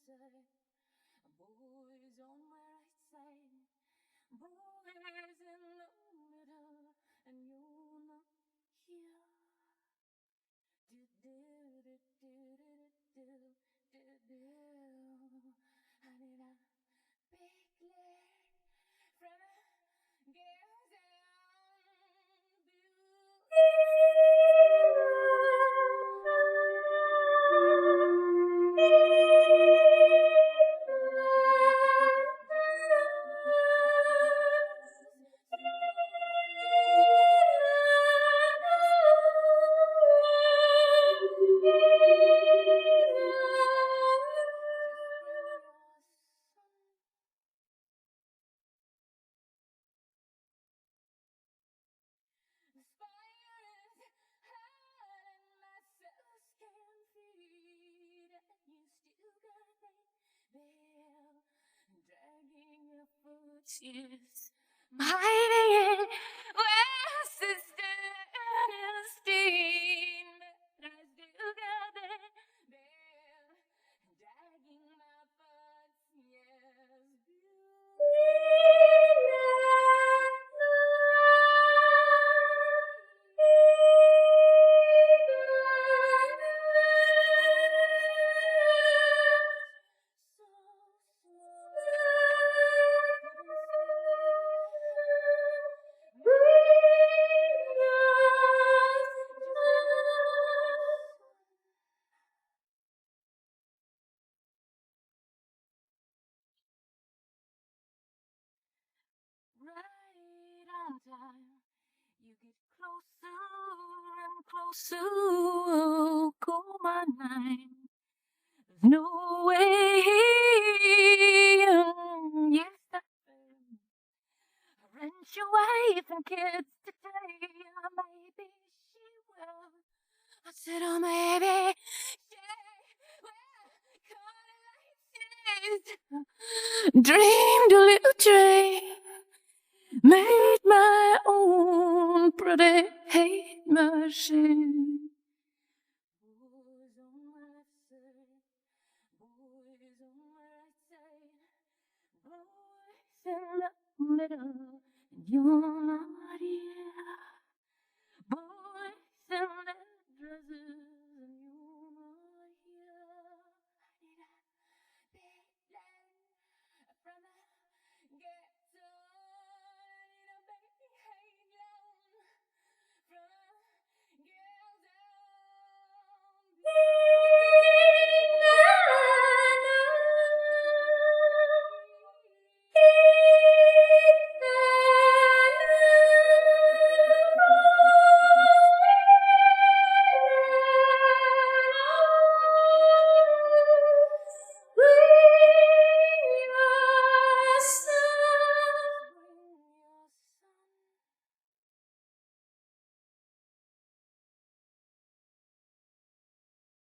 side, boys on my right side, boys in the middle, and you're not here. Do do do do do do do do. I need a big leg from a girl's the fire is hot and my cells can't feed, and you still got me there, dragging your footsteps. I'm hiding in where Sister Ernestine, but I still got me there, dragging my footsteps. Right on time, you get closer and closer. Call my name. There's no way. Yes, I rent your wife and kids today. Maybe she will. I said, oh, maybe she will. Call a light sneeze. Dreamed a little dream. Made my own pretty hate machine. Boys on my left side, boys on my right side, boys in the middle, and you're not here. Boys in their dresses, and you're not here. I need a big leg from a girl.